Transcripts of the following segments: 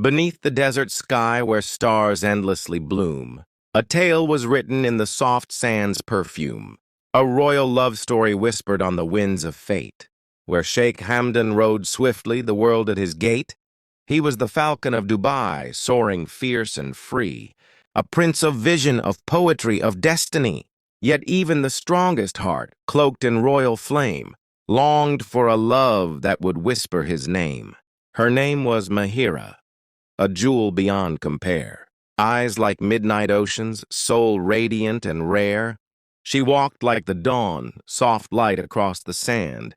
Beneath the desert sky where stars endlessly bloom, a tale was written in the soft sand's perfume, a royal love story whispered on the winds of fate. Where Sheikh Hamdan rode swiftly, the world at his gate, he was the falcon of Dubai, soaring fierce and free, a prince of vision, of poetry, of destiny. Yet even the strongest heart, cloaked in royal flame, longed for a love that would whisper his name. Her name was Maheera, a jewel beyond compare. Eyes like midnight oceans, soul radiant and rare. She walked like the dawn, soft light across the sand,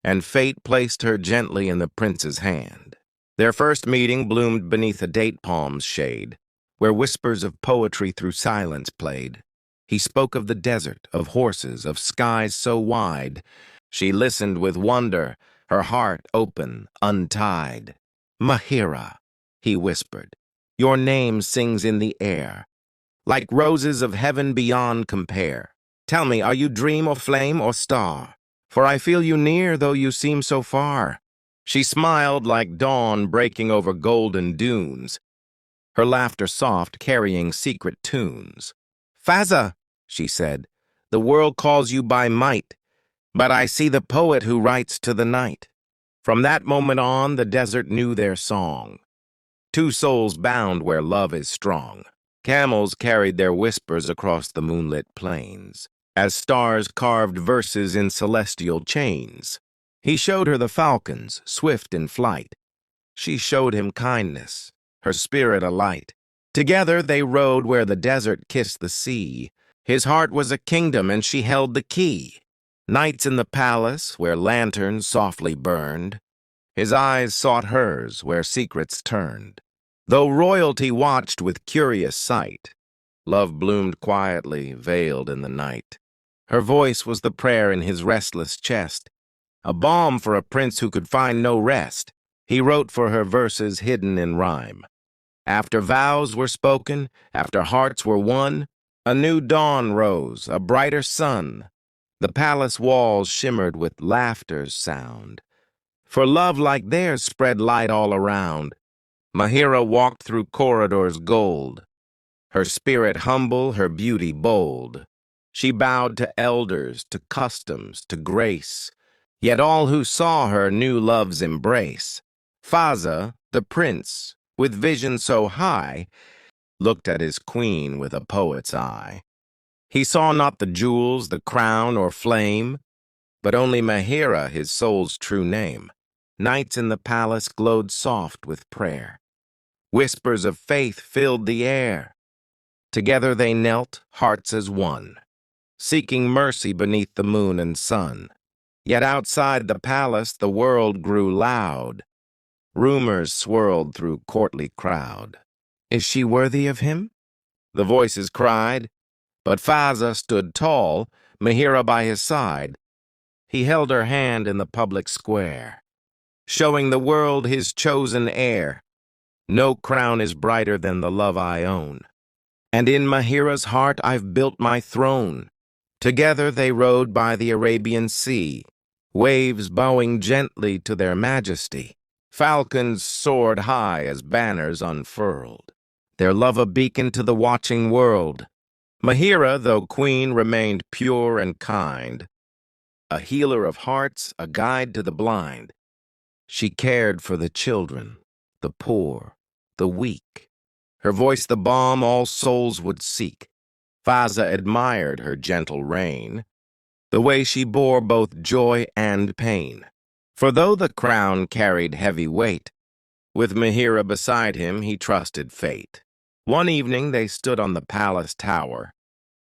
and fate placed her gently in the prince's hand. Their first meeting bloomed beneath a date palm's shade, where whispers of poetry through silence played. He spoke of the desert, of horses, of skies so wide. She listened with wonder, her heart open, untied. Maheera, he whispered, your name sings in the air, like roses of heaven beyond compare. Tell me, are you dream or flame or star? For I feel you near, though you seem so far. She smiled like dawn breaking over golden dunes, her laughter soft, carrying secret tunes. Fazza, she said, the world calls you by might, but I see the poet who writes to the night. From that moment on, the desert knew their song. Two souls bound where love is strong. Camels carried their whispers across the moonlit plains, as stars carved verses in celestial chains. He showed her the falcons, swift in flight. She showed him kindness, her spirit alight. Together they rode where the desert kissed the sea. His heart was a kingdom, and she held the key. Nights in the palace, where lanterns softly burned, his eyes sought hers, where secrets turned. Though royalty watched with curious sight, love bloomed quietly, veiled in the night. Her voice was the prayer in his restless chest, a balm for a prince who could find no rest. He wrote for her verses hidden in rhyme. After vows were spoken, after hearts were won, a new dawn rose, a brighter sun. The palace walls shimmered with laughter's sound, for love like theirs spread light all around. Maheera walked through corridors gold, her spirit humble, her beauty bold. She bowed to elders, to customs, to grace, yet all who saw her knew love's embrace. Fazza, the prince, with vision so high, looked at his queen with a poet's eye. He saw not the jewels, the crown, or flame, but only Maheera, his soul's true name. Nights in the palace glowed soft with prayer. Whispers of faith filled the air. Together they knelt, hearts as one, seeking mercy beneath the moon and sun. Yet outside the palace the world grew loud. Rumors swirled through courtly crowd. Is she worthy of him? The voices cried. But Fazza stood tall, Maheera by his side. He held her hand in the public square, showing the world his chosen heir. No crown is brighter than the love I own, and in Maheera's heart I've built my throne. Together they rode by the Arabian Sea, waves bowing gently to their majesty. Falcons soared high as banners unfurled, their love a beacon to the watching world. Maheera, though queen, remained pure and kind, a healer of hearts, a guide to the blind. She cared for the children, the poor, the weak. Her voice the balm all souls would seek. Fazza admired her gentle reign, the way she bore both joy and pain. For though the crown carried heavy weight, with Maheera beside him he trusted fate. One evening they stood on the palace tower,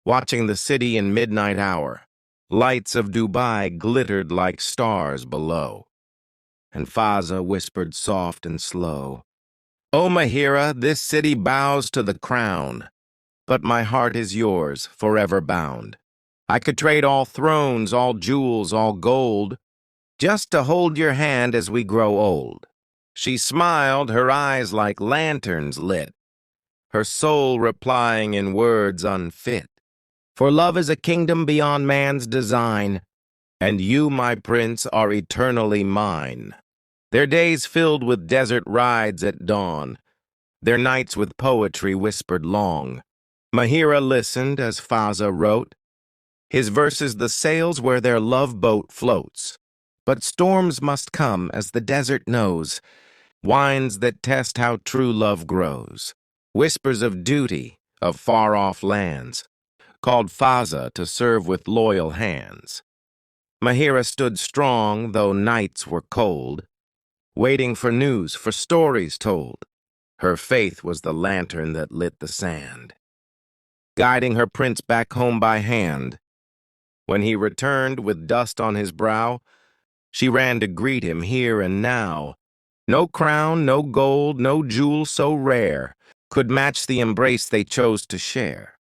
watching the city in midnight hour. Lights of Dubai glittered like stars below, and Fazza whispered soft and slow, "O Maheera, this city bows to the crown, but my heart is yours, forever bound. I could trade all thrones, all jewels, all gold, just to hold your hand as we grow old." She smiled, her eyes like lanterns lit, her soul replying in words unfit. For love is a kingdom beyond man's design, and you, my prince, are eternally mine. Their days filled with desert rides at dawn, Their nights with poetry whispered long. Maheera listened as Fazza wrote, his verses the sails where their love boat floats. But storms must come, as the desert knows, winds that test how true love grows. Whispers of duty, of far-off lands, called Fazza to serve with loyal hands. Maheera stood strong, though nights were cold, waiting for news, for stories told. Her faith was the lantern that lit the sand, guiding her prince back home by hand. When he returned with dust on his brow, she ran to greet him here and now. No crown, no gold, no jewel so rare could match the embrace they chose to share.